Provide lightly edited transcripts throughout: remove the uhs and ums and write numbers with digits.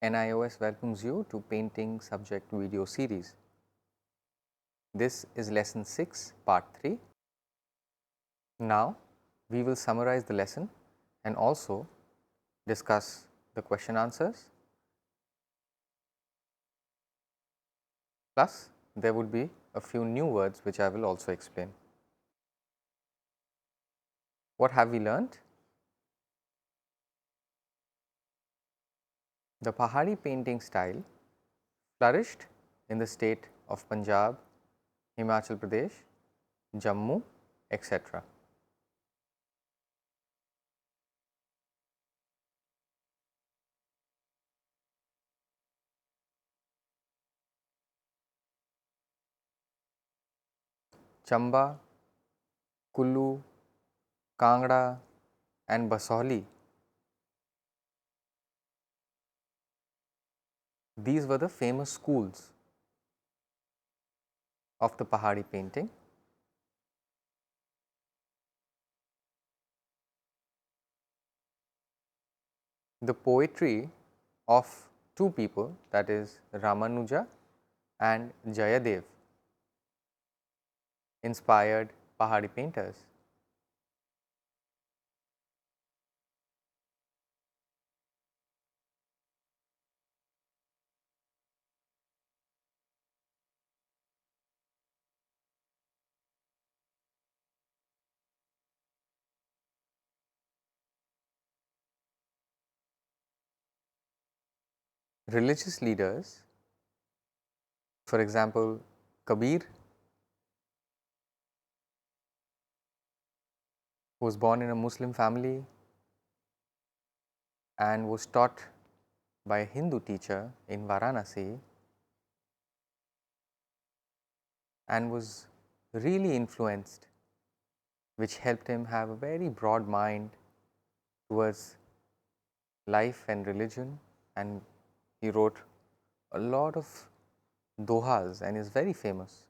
NIOS welcomes you to Painting Subject Video Series. This is Lesson 6, Part 3. Now, we will summarize the lesson and also discuss the question answers. Plus, there would be a few new words which I will also explain. What have we learnt? The Pahari painting style flourished in the state of Punjab, Himachal Pradesh, Jammu, etc. Chamba, Kullu, Kangra and Basoli, these were the famous schools of the Pahari painting. The poetry of two people, that is Ramanuja and Jayadev, inspired Pahari painters. Religious leaders, for example, Kabir, who was born in a Muslim family and was taught by a Hindu teacher in Varanasi, and was really influenced, which helped him have a very broad mind towards life and religion, and he wrote a lot of dohas and is very famous,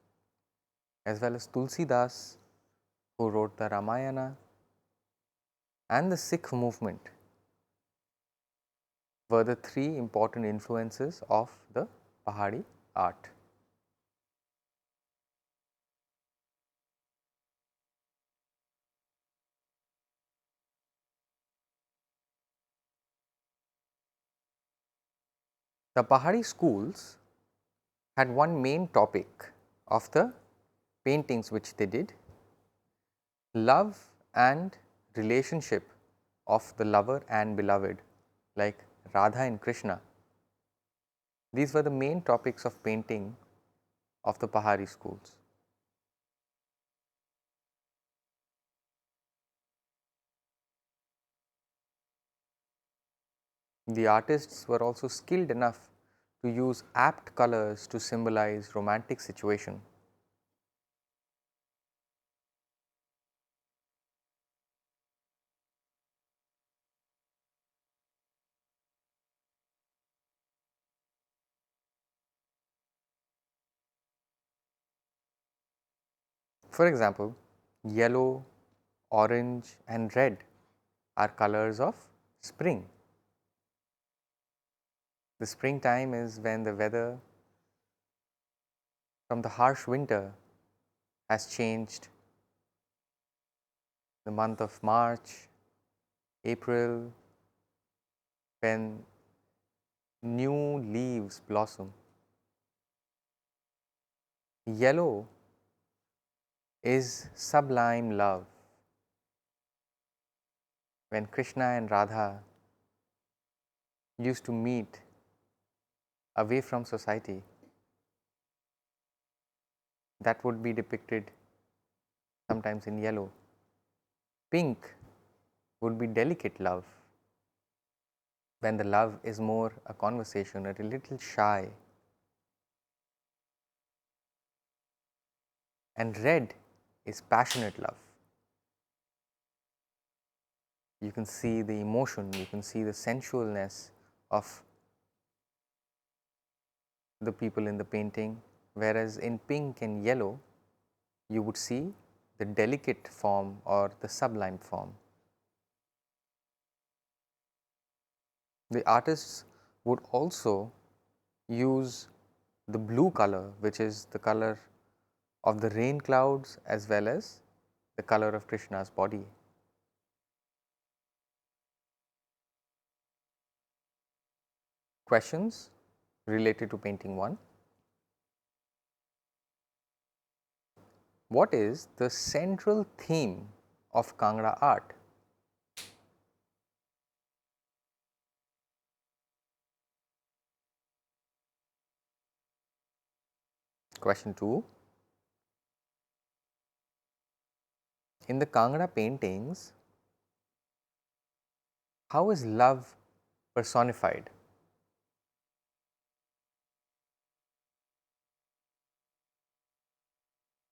as well as Tulsi Das, who wrote the Ramayana, and the Sikh movement were the three important influences of the Pahari art. The Pahari schools had one main topic of the paintings which they did: love and relationship of the lover and beloved, like Radha and Krishna. These were the main topics of painting of the Pahari schools. The artists were also skilled enough to use apt colors to symbolize romantic situation. For example, yellow, orange and red are colors of spring. The springtime is when the weather from the harsh winter has changed. The month of March, April, when new leaves blossom. Yellow is sublime love. When Krishna and Radha used to meet away from society, that would be depicted sometimes in yellow. Pink would be delicate love, when the love is more a conversation, a little shy. And red is passionate love. You can see the emotion, you can see the sensualness of the people in the painting, whereas in pink and yellow, you would see the delicate form or the sublime form. The artists would also use the blue color, which is the color of the rain clouds as well as the color of Krishna's body. Questions related to painting 1. What is the central theme of Kangra art? Question 2. In the Kangra paintings, how is love personified?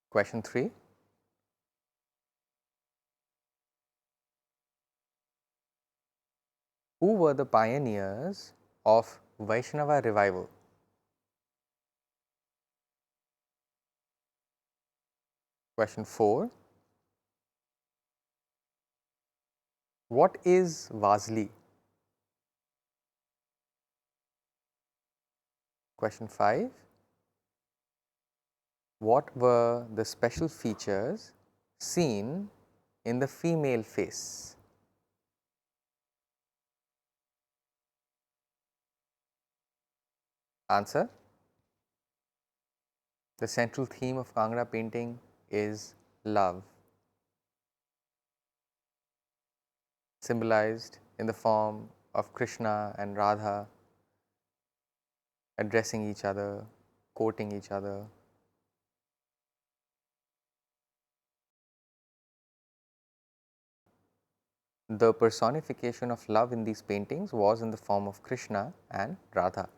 Question 3. Who were the pioneers of Vaishnava revival? Question 4. What is Vasli? Question 5. What were the special features seen in the female face? Answer. The central theme of Kangra painting is love, symbolized in the form of Krishna and Radha addressing each other, courting each other. The personification of love in these paintings was in the form of Krishna and Radha.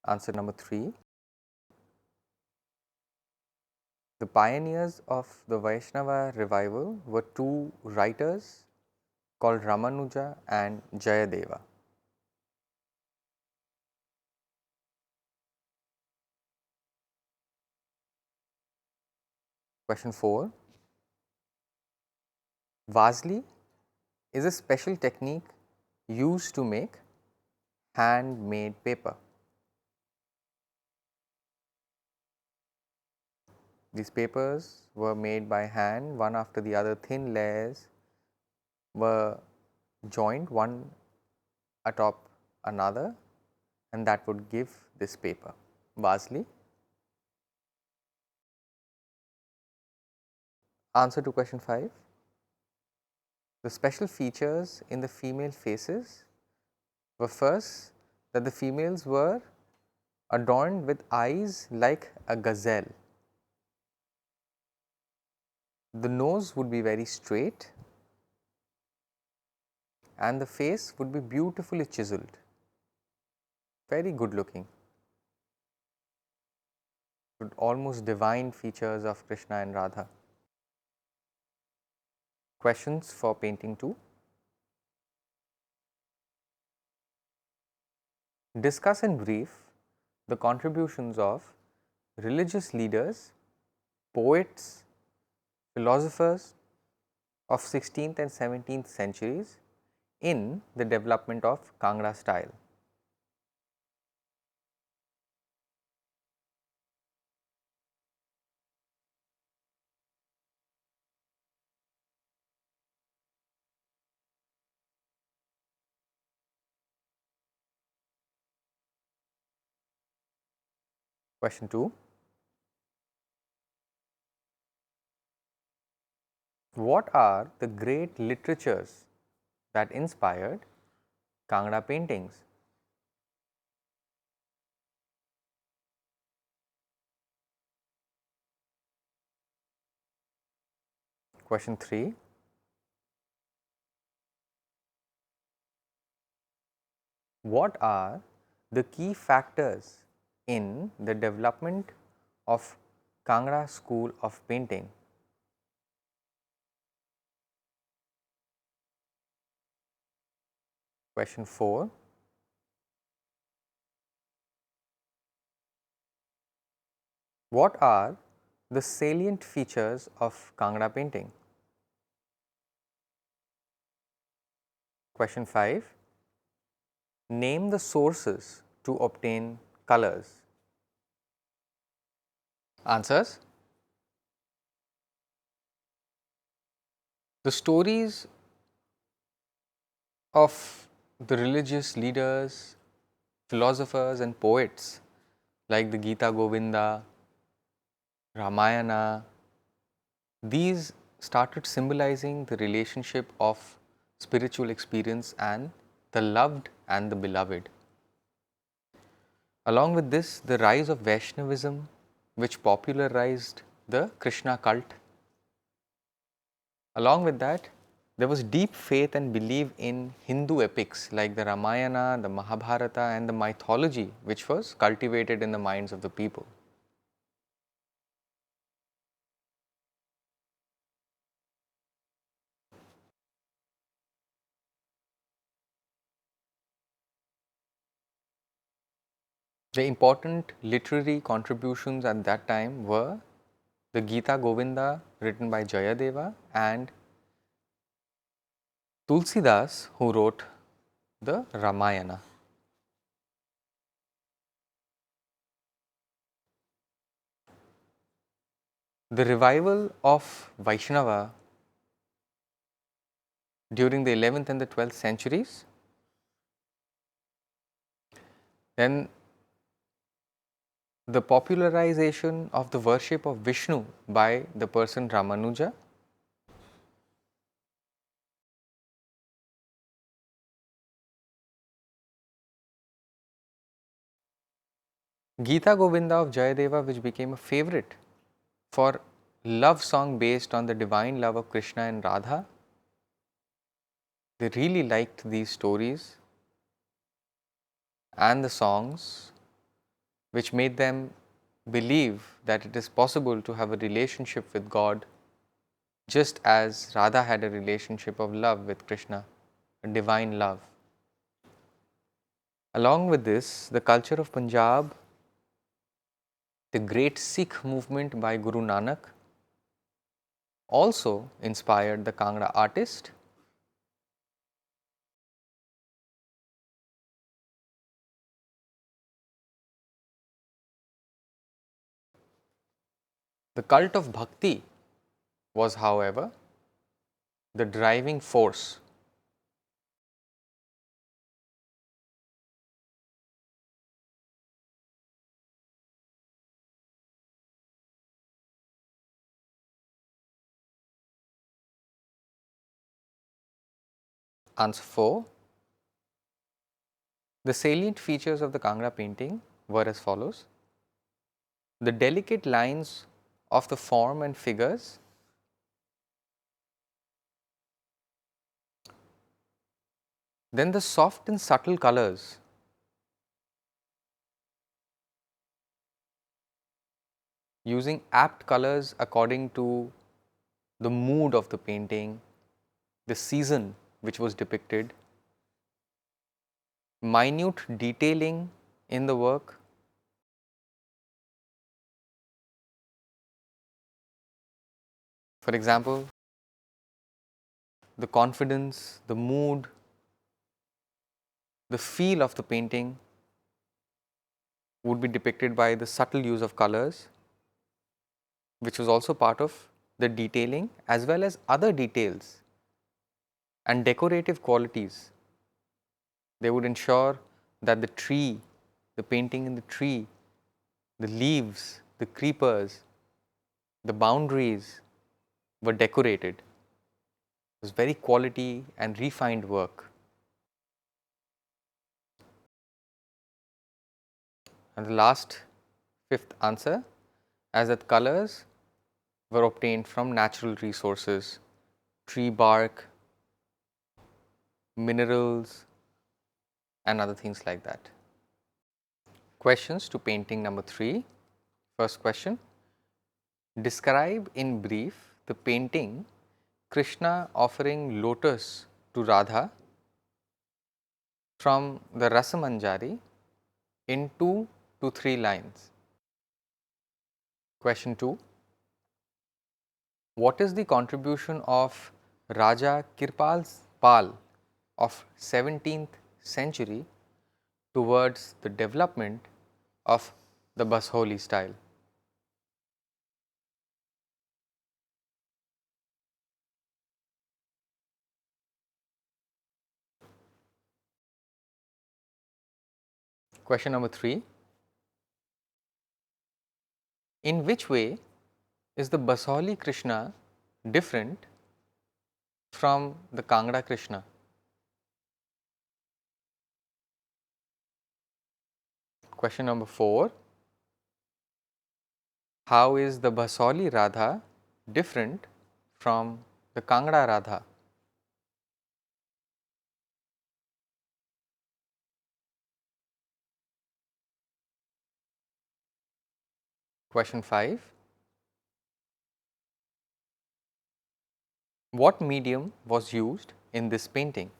Answer number 3. The pioneers of the Vaishnava revival were two writers called Ramanuja and Jayadeva. Question 4. Vasli is a special technique used to make handmade paper. These papers were made by hand, one after the other. Thin layers were joined one atop another, and that would give this paper, Vasli. Answer to question 5. The special features in the female faces were first that the females were adorned with eyes like a gazelle. The nose would be very straight and the face would be beautifully chiseled, very good looking, with almost divine features of Krishna and Radha. Questions for painting 2. Discuss in brief the contributions of religious leaders, poets, philosophers of 16th and 17th centuries in the development of Kangra style. Question 2. What are the great literatures that inspired Kangra paintings? Question 3. What are the key factors in the development of Kangra school of painting? Question 4. What are the salient features of Kangra painting? Question 5. Name the sources to obtain colors. Answers. The stories of the religious leaders, philosophers and poets like the Gita Govinda, Ramayana, these started symbolizing the relationship of spiritual experience and the loved and the beloved. Along with this, the rise of Vaishnavism, which popularized the Krishna cult. Along with that, there was deep faith and belief in Hindu epics like the Ramayana, the Mahabharata and the mythology, which was cultivated in the minds of the people. The important literary contributions at that time were the Gita Govinda written by Jayadeva and Tulsidas, who wrote the Ramayana. The revival of Vaishnava during the 11th and the 12th centuries, then the popularization of the worship of Vishnu by the person Ramanuja, Gita Govinda of Jayadeva, which became a favorite for love song based on the divine love of Krishna and Radha. They really liked these stories and the songs, which made them believe that it is possible to have a relationship with God just as Radha had a relationship of love with Krishna, a divine love. Along with this, the culture of Punjab, the great Sikh movement by Guru Nanak also inspired the Kangra artist. The cult of Bhakti was, however, the driving force. Answer 4. The salient features of the Kangra painting were as follows: the delicate lines of the form and figures, then the soft and subtle colors, using apt colors according to the mood of the painting, the season which was depicted, minute detailing in the work, for example, the confidence, the mood, the feel of the painting would be depicted by the subtle use of colors, which was also part of the detailing, as well as other details and decorative qualities. They would ensure that the tree, the painting in the tree, the leaves, the creepers, the boundaries were decorated. It was very quality and refined work. And the last, fifth answer, as that colors were obtained from natural resources, tree bark, minerals and other things like that. Questions to painting number 3. First question: describe in brief the painting Krishna offering lotus to Radha from the Rasamanjari in 2 to 3 lines. Question 2: what is the contribution of Raja Kirpal Pal of 17th century towards the development of the Basoli style? Question number 3. In which way is the Basoli Krishna different from the Kangra Krishna? Question number 4. How is the Basoli Radha different from the Kangra Radha? Question 5. What medium was used in this painting?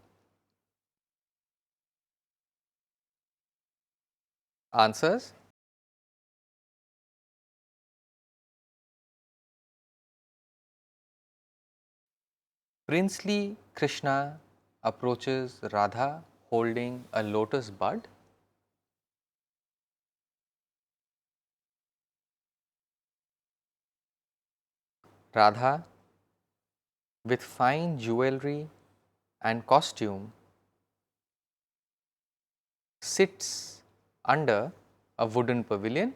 Answers. Princely Krishna approaches Radha holding a lotus bud. Radha, with fine jewelry and costume, sits under a wooden pavilion.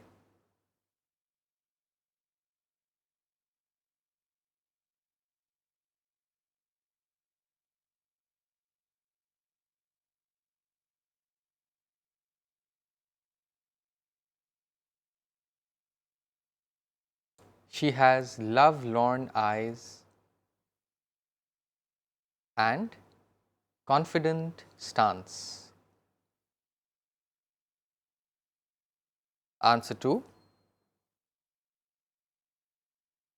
She has love-lorn eyes and confident stance. Answer 2.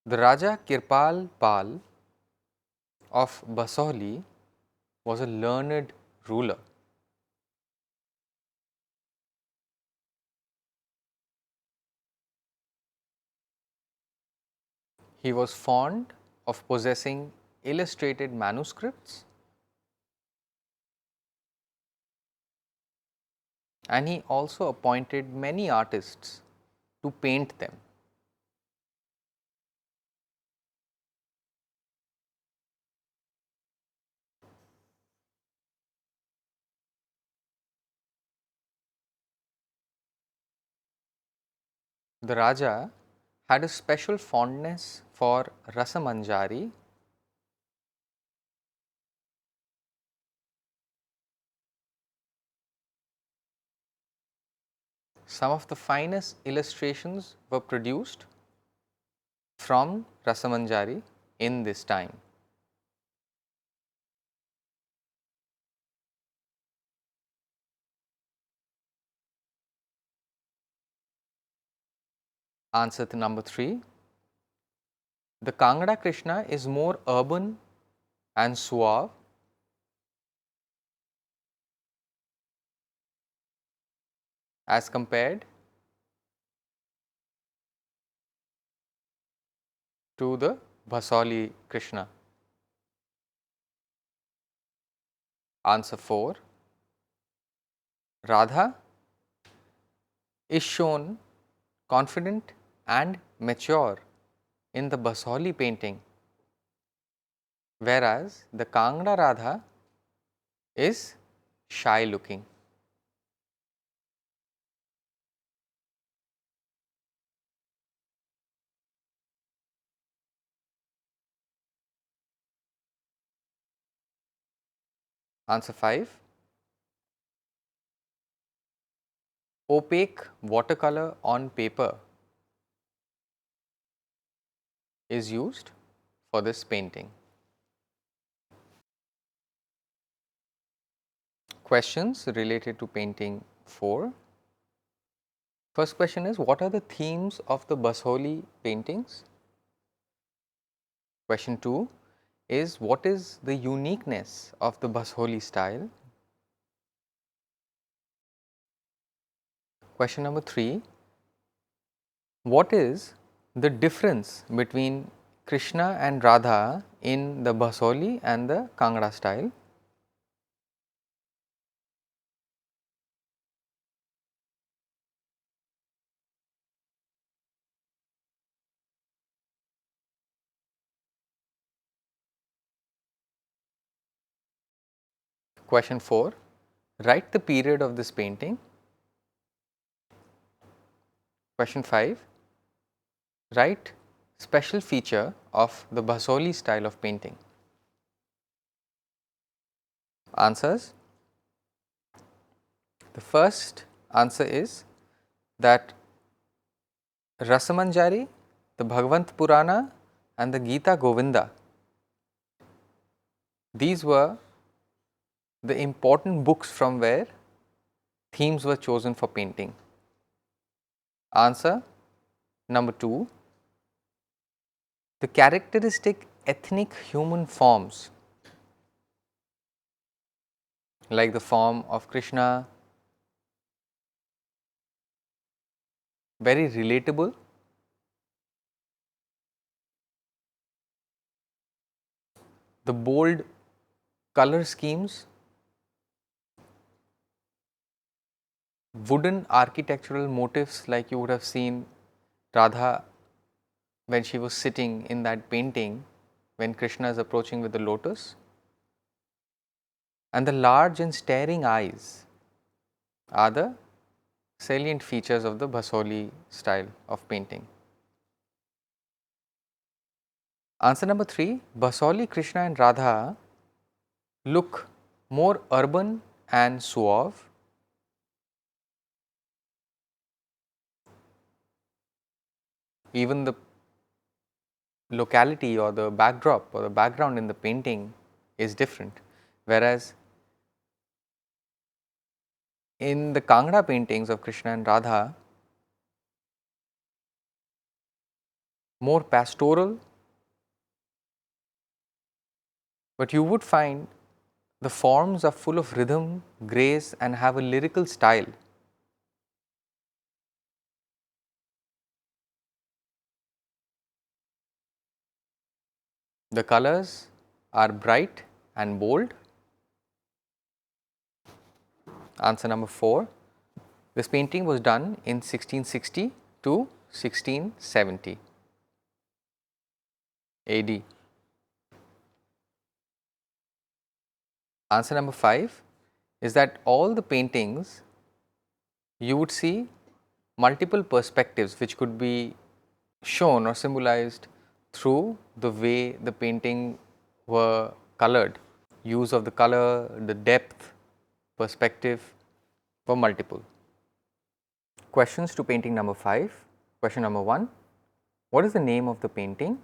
The Raja Kirpal Pal of Basoli was a learned ruler. He was fond of possessing illustrated manuscripts, and he also appointed many artists to paint them. The Raja had a special fondness for Rasamanjari, some of the finest illustrations were produced from Rasamanjari in this time. Answer to number 3. The Kangra Krishna is more urban and suave as compared to the Basoli Krishna. Answer 4. Radha is shown confident and mature in the Basoli painting, whereas the Kangra Radha is shy looking. Answer 5. Opaque watercolor on paper is used for this painting. Questions related to painting 4. First question is, what are the themes of the Basoli paintings? Question 2 is, what is the uniqueness of the Basoli style? Question number 3, what is the difference between Krishna and Radha in the Basoli and the Kangra style? Question 4. Write the period of this painting. Question 5. Write special feature of the Basoli style of painting. Answers. The first answer is that Rasamanjari, the Bhagavant Purana and the Gita Govinda, these were the important books from where themes were chosen for painting. Answer number 2. The characteristic ethnic human forms like the form of Krishna, very relatable. The bold color schemes, wooden architectural motifs like you would have seen Radha when she was sitting in that painting when Krishna is approaching with the lotus, and the large and staring eyes are the salient features of the Basoli style of painting. Answer number 3. Basoli, Krishna and Radha look more urban and suave. Even the locality or the backdrop or the background in the painting is different, whereas in the Kangra paintings of Krishna and Radha, more pastoral, but you would find the forms are full of rhythm, grace and have a lyrical style. The colors are bright and bold. Answer number 4. This painting was done in 1660 to 1670 AD. Answer number 5 is that all the paintings you would see multiple perspectives which could be shown or symbolized through the way the painting were colored. Use of the color, the depth, perspective were multiple. Questions to painting number 5. Question number 1. What is the name of the painting?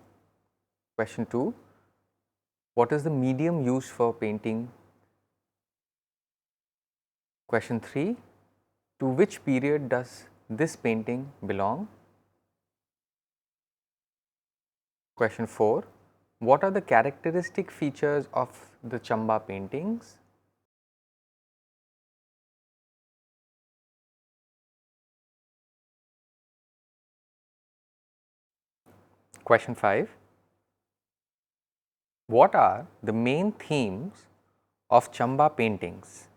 Question 2. What is the medium used for painting? Question 3. To which period does this painting belong? Question 4. What are the characteristic features of the Chamba paintings? Question 5. What are the main themes of Chamba paintings?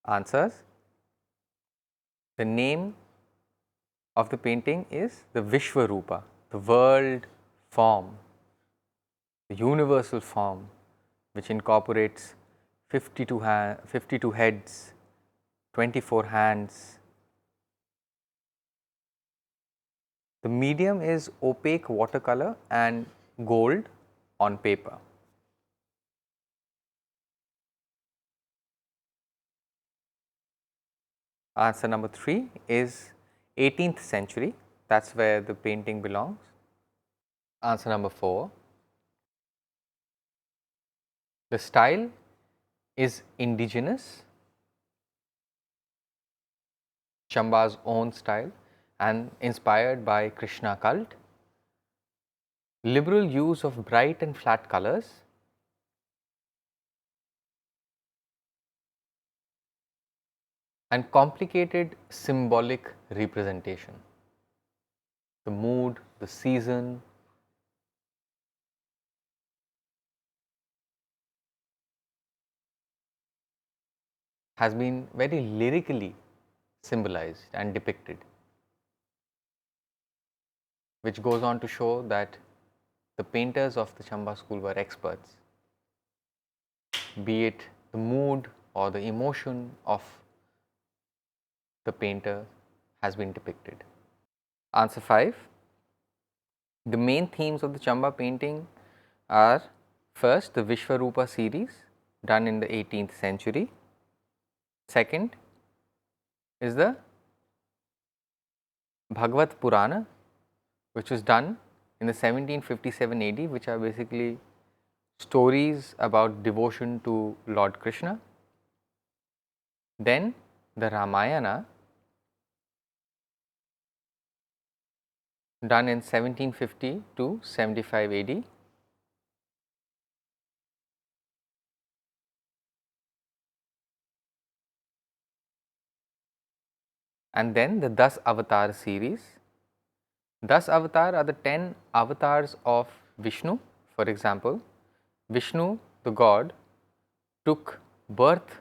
Answers. The name of the painting is the Vishwarupa, the world form, the universal form which incorporates 52 heads, 24 hands. The medium is opaque watercolor and gold on paper. Answer number 3 is 18th century, that is where the painting belongs. Answer number 4. The style is indigenous, Chamba's own style, and inspired by Krishna cult. Liberal use of bright and flat colors, and complicated symbolic representation. The mood, the season, has been very lyrically symbolized and depicted, which goes on to show that the painters of the Chamba school were experts, be it the mood or the emotion of the painter has been depicted. Answer 5. The main themes of the Chamba painting are first the Vishwarupa series done in the 18th century. Second is the Bhagavad Purana, which was done in the 1757 AD, which are basically stories about devotion to Lord Krishna. Then the Ramayana, done in 1750 to 75 AD. And then the 10 Avatar series. 10 Avatar are the 10 avatars of Vishnu. For example, Vishnu, the god, took birth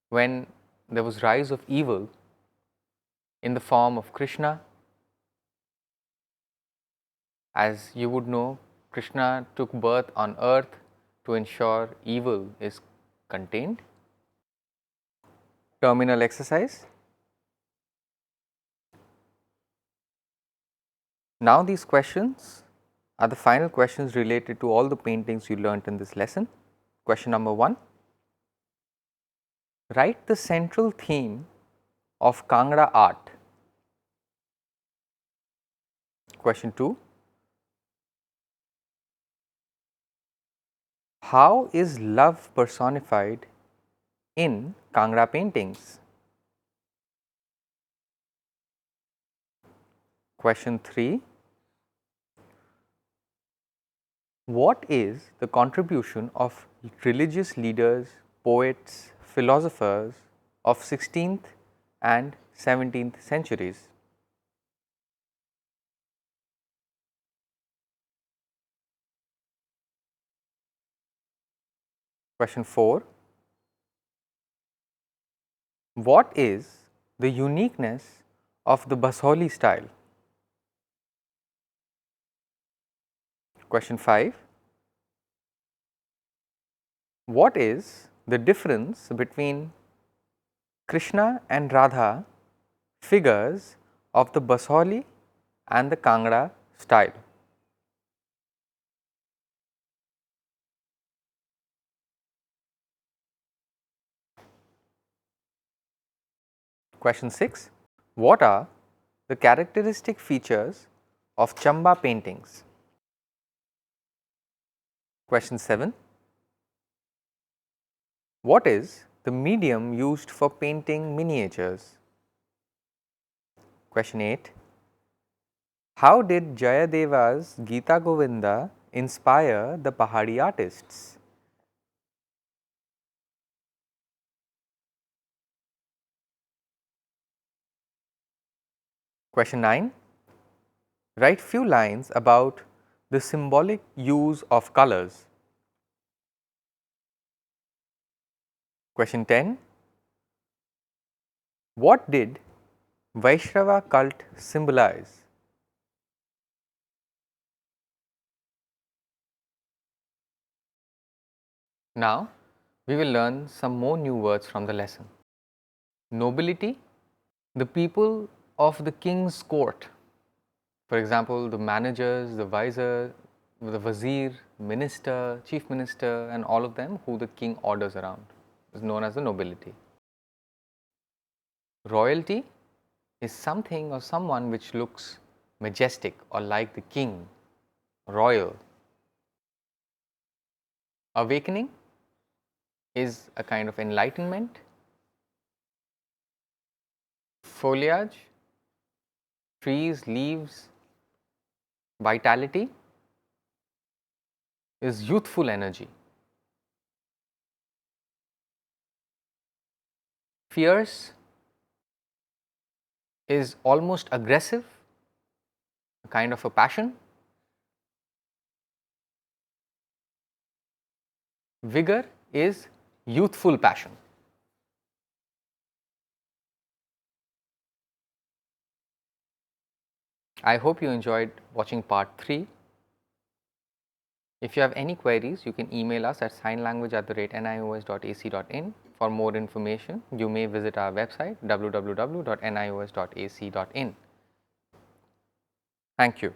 when there was rise of evil in the form of Krishna. As you would know, Krishna took birth on earth to ensure evil is contained. Terminal exercise. Now these questions are the final questions related to all the paintings you learnt in this lesson. Question number 1. Write the central theme of Kangra art. Question 2. How is love personified in Kangra paintings? Question 3. What is the contribution of religious leaders, poets, philosophers of 16th and 17th centuries? Question 4. What is the uniqueness of the Basoli style? Question 5. What is the difference between Krishna and Radha figures of the Basoli and the Kangra style? Question 6. What are the characteristic features of Chamba paintings? Question 7. What is the medium used for painting miniatures? Question 8. How did Jayadeva's Gita Govinda inspire the Pahari artists? Question 9. Write few lines about the symbolic use of colors. Question 10. What did Vaishnava cult symbolize? Now, we will learn some more new words from the lesson. Nobility, the people of the king's court. For example, the managers, the vizier, the wazir, minister, chief minister, and all of them who the king orders around is known as the nobility. Royalty is something or someone which looks majestic or like the king, royal. Awakening is a kind of enlightenment. Foliage, trees, leaves, vitality is youthful energy. Fierce is almost aggressive, a kind of a passion. Vigor is youthful passion. I hope you enjoyed watching part 3. If you have any queries, you can email us at signlanguage@nios.ac.in. For more information, you may visit our website www.nios.ac.in. Thank you.